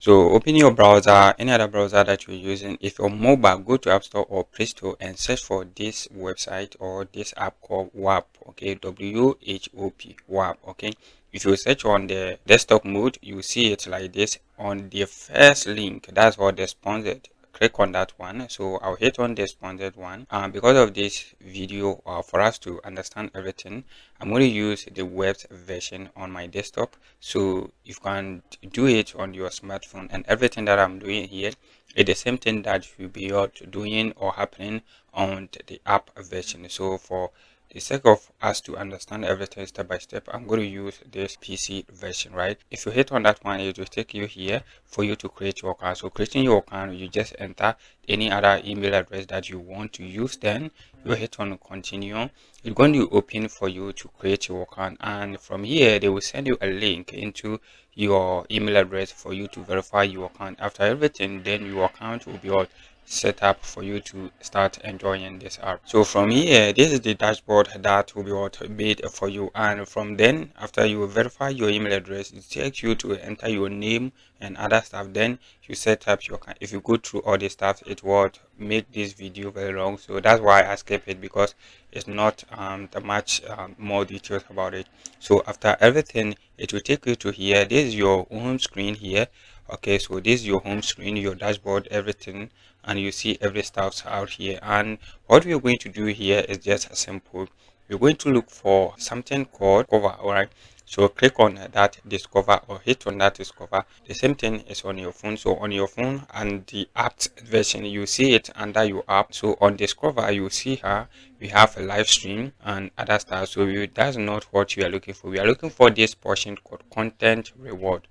So open your browser, any other browser that you're using. If you're mobile, go to App Store or Play Store and search for this website or this app called Whop. Okay, WHOP, Whop. Okay, if you search on the desktop mode, you see it like this on the first link. That's what the sponsored. Click on that one. So I'll hit on the sponsored one. Because of this video, for us to understand everything, I'm going to use the web version on my desktop, so you can do it on your smartphone, and everything that I'm doing here is the same thing that you'll be doing or happening on the app version. So for the sake of us to understand everything step by step, I'm going to use this PC version, right? If you hit on that one, it will take you here for you to create your account. So creating your account, you just enter any other email address that you want to use. Then you hit on continue. It's going to open for you to create your account, and from here they will send you a link into your email address for you to verify your account. After everything, then your account will be all set up for you to start enjoying this app. So from here, this is the dashboard that will be what made for you, and from then after you verify your email address, it takes you to enter your name and other stuff. Then you set up your account. If you go through all this stuff, it would make this video very long, so that's why I skip it, because it's not that much more details about it. So after everything, it will take you to here. This is your home screen here. Okay, so this is your home screen, your dashboard, everything, and you see every stuff out here. And what we're going to do here is just simple. We're going to look for something called cover. All right, so click on that discover or hit on that discover. The same thing is on your phone. So on your phone and the app version, you see it under your app. So on discover, you see here we have a live stream and other stuff. So that's not what we are looking for. We are looking for this portion called content reward.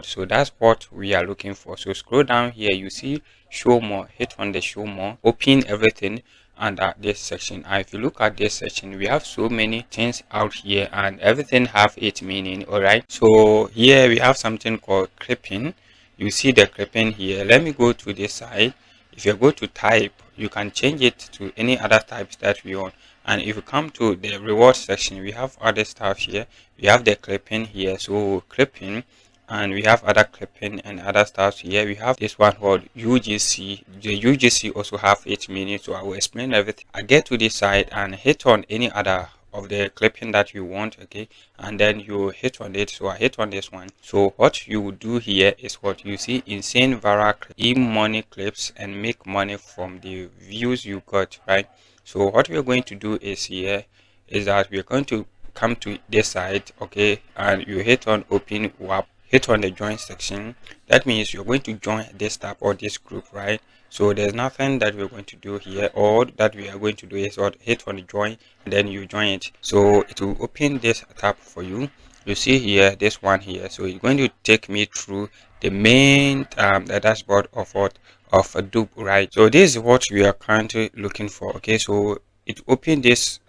So that's what we are looking for. So scroll down here, you see show more. Hit on the show more, open everything under this section. And if you look at this section, we have so many things out here and everything have its meaning. All right, so here we have something called clipping. You see the clipping here. Let me go to this side. If you go to type, you can change it to any other types that we want. And if you come to the reward section, we have other stuff here. We have the clipping here, so clipping, and we have other clipping and other stuff here. We have this one called UGC. The UGC also have its meaning, so I will explain everything. I get to this side and hit on any other of the clipping that you want, okay, and then you hit on it. So I hit on this one. So what you will do here is what you see: insane viral e-money clips and make money from the views you got, right? So what we're going to do is here is that we're going to come to this side, okay, and you hit on open WAP, hit on the join section. That means you're going to join this tab or this group, right? So there's nothing that we're going to do here. All that we are going to do is what, hit on the join, and then you join it. So it will open this tab for you. You see here this one here. So you're going to take me through the main the dashboard of what, of a dupe, right? So this is what we are currently looking for. Okay, so it opened this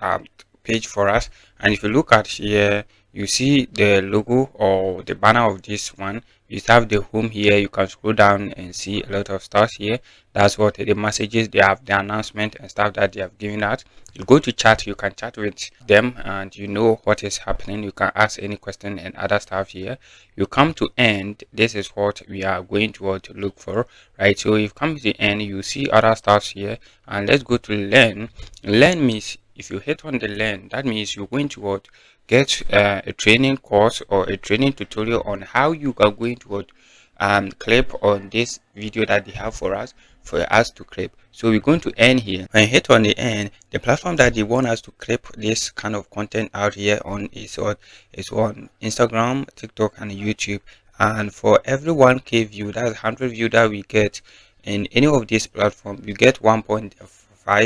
page for us, and if you look at here, you see the logo or the banner of this one. You have the home here. You can scroll down and see a lot of stuff here. That's what the messages they have, the announcement and stuff that they have given out. You go to chat, you can chat with them and you know what is happening. You can ask any question and other stuff here. You come to end. This is what we are going to look for, right? So if you come to the end, you see other stuff here, and let's go to learn. Learn means if you hit on the learn, that means you're going to what, get a training course or a training tutorial on how you are going to what, clip on this video that they have for us to clip. So we're going to end here. When you hit on the end, the platform that they want us to clip this kind of content out here on is what, is on Instagram, TikTok, and YouTube. And for every 1K view, that's 100 view that we get in any of these platforms, you get $1.50. Okay,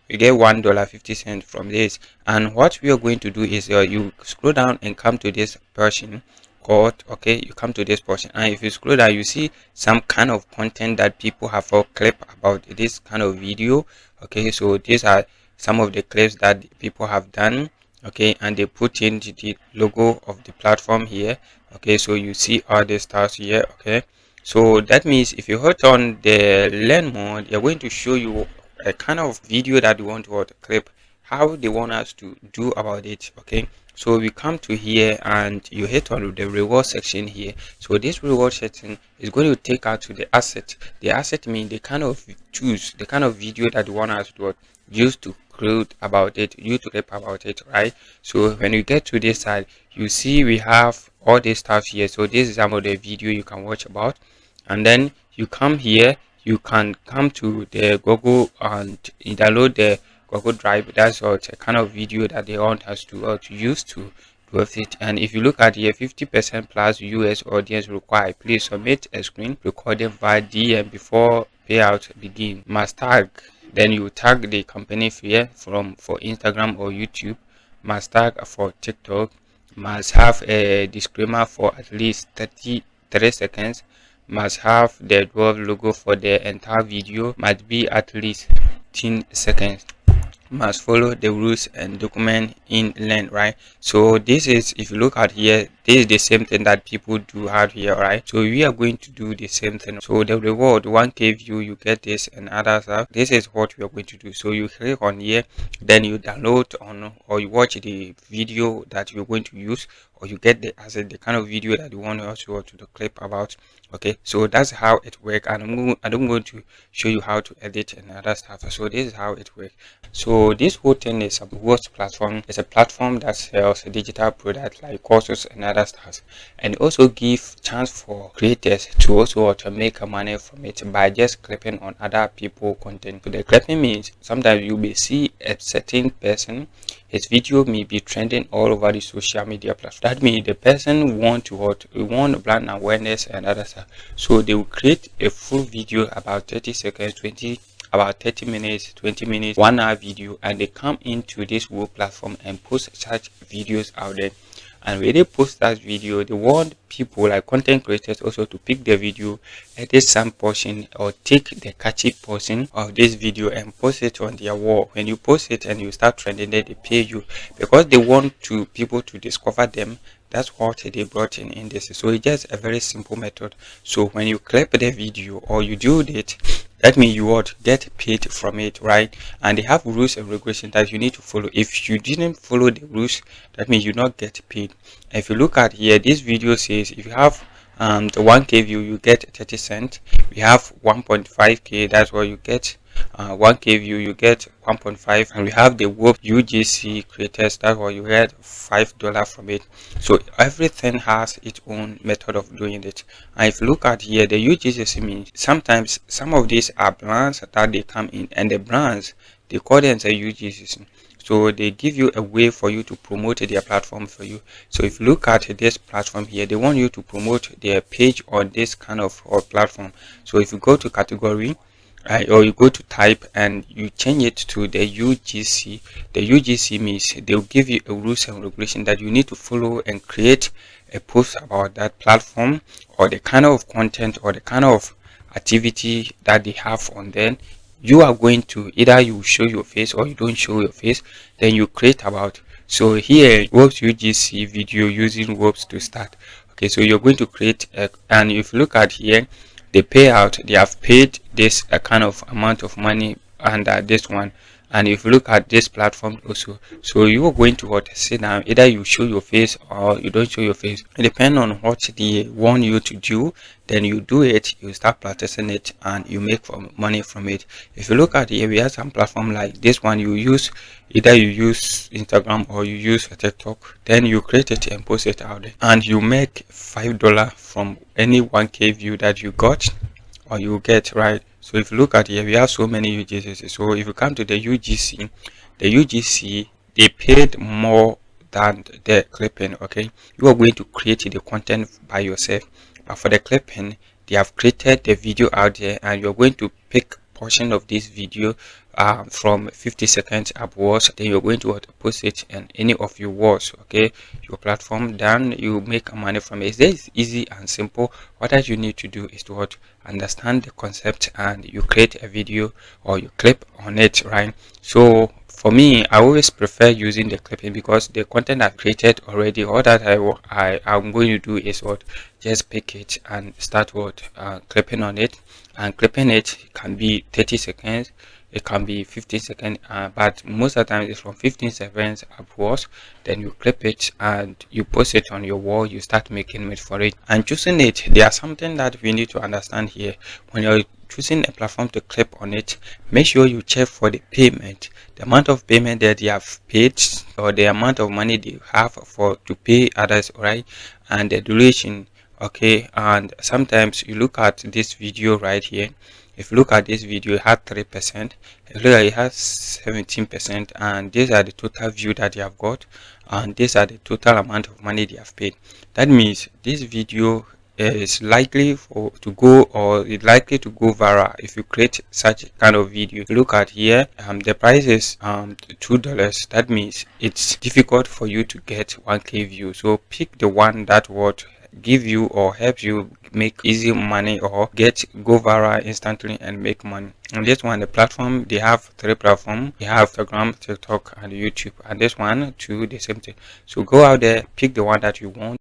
you get $1.50 from this. And what we are going to do is you scroll down and come to this person called, okay, you come to this portion, and if you scroll down, you see some kind of content that people have all clip about this kind of video. Okay, so these are some of the clips that people have done, okay, and they put in the logo of the platform here. Okay, so you see all the stars here. Okay, so that means if you hit on the learn more, they're going to show you a kind of video that you want to clip, how they want us to do about it. Okay, So we come to here and you hit on the reward section here. So this reward section is going to take out to the asset. The asset means the kind of choose the kind of video that you want us to use to create about it, you to rap about it, right? So when you get to this side, you see we have all this stuff here. So this is some of the video you can watch about, and then you come here, you can come to the Google and download the Google Drive. That's what a kind of video that they want us to use to with it. And if you look at here, 50% plus US audience required. Please submit a screen recording via DM before payout begin. Must tag. Then you tag the company here from for Instagram or YouTube. Must tag for TikTok. Must have a disclaimer for at least 33 seconds. Must have the Dwarf logo for the entire video. Must be at least 10 seconds. Must follow the rules and document in length, right? So this is, if you look at here, this is the same thing that people do out here, right? So we are going to do the same thing. So the reward 1k view, you get this and other stuff. This is what we are going to do. So you click on here, then you download on or you watch the video that you're going to use, or you get the asset, the kind of video that you want to clip about. Okay, so that's how it works, and I'm going to show you how to edit and other stuff. So this is how it works. So this whole thing is a Whop platform. It's a platform that sells digital products like courses and other stuff, and also give chance for creators to also to make money from it by just clipping on other people content. So the clipping means sometimes you may see a certain person, his video may be trending all over the social media platform. That means the person want brand awareness and other stuff. So they will create a full video about 30 seconds, about 30 minutes, 20 minutes, 1 hour video, and they come into this Whop platform and post such videos out there. And when they post that video, they want people like content creators also to pick the video, edit some portion or take the catchy portion of this video and post it on their wall. When you post it and you start trending, then they pay you because they want people to discover them. That's what they brought in this. So it's just a very simple method. So when you clip the video or you do it, that means you would get paid from it, right? And they have rules and regulations that you need to follow. If you didn't follow the rules, that means you not get paid. If you look at here, this video says if you have the 1k view, you get 30 cents. We have 1.5k, that's what you get. 1k view, you get 1.5, and we have the Whop UGC creators, that's what you get $5 from it. So everything has its own method of doing it. And if you look at here, the UGC means sometimes some of these are brands that they come in, and the brands they call them the UGC. So they give you a way for you to promote their platform for you. So if you look at this platform here, they want you to promote their page on this kind of platform. So if you go to category, or you go to type and you change it to the UGC. The UGC means they'll give you a rules and regulation that you need to follow and create a post about that platform or the kind of content or the kind of activity that they have on there. You are going to either you show your face or you don't show your face, then you create about. So here Whop UGC video using Whop to start. Okay, so you're going to create and if you look at here, the payout, they have paid this a kind of amount of money under this one. And if you look at this platform also, so you are going to sit down, either you show your face or you don't show your face. It depends on what they want you to do, then you do it, you start practicing it, and you make money from it. If you look at here, we have some platform like this one. You use either you use Instagram or you use TikTok, then you create it and post it out there, and you make $5 from any 1k view that you got or you get, right? So if you look at here, we have so many UGCs. So if you come to the UGC, they paid more than the clipping. Okay, you are going to create the content by yourself, but for the clipping, they have created the video out there, and you're going to pick portion of this video from 50 seconds upwards. Then you're going to post it in any of your walls, okay, your platform. Then you make money from it. It's easy and simple. What that you need to do is to understand the concept, and you create a video or you clip on it, right? So for me, I always prefer using the clipping because the content I've created already, all that I'm going to do is just pick it and start clipping on it. And clipping it can be 30 seconds, it can be 15 seconds, but most of the time it's from 15 seconds upwards. Then you clip it and you post it on your wall. You start making it for it. And choosing it, there are something that we need to understand here. When you're choosing a platform to clip on it, make sure you check for the payment, the amount of payment that they have paid, or the amount of money they have for to pay others, right? And the duration. Okay, and sometimes you look at this video right here. If you look at this video, it had 3%. If you look at it, has 17%, and these are the total view that you have got, and these are the total amount of money they have paid. That means this video is likely to go, or is likely to go viral if you create such kind of video. Look at here, the price is $2. That means it's difficult for you to get 1K view. So pick the one that would give you or help you make easy money, or go viral instantly and make money. And this one, the platform, they have 3 platforms. They have Instagram, TikTok, and YouTube. And this one too, the same thing. So go out there, pick the one that you want.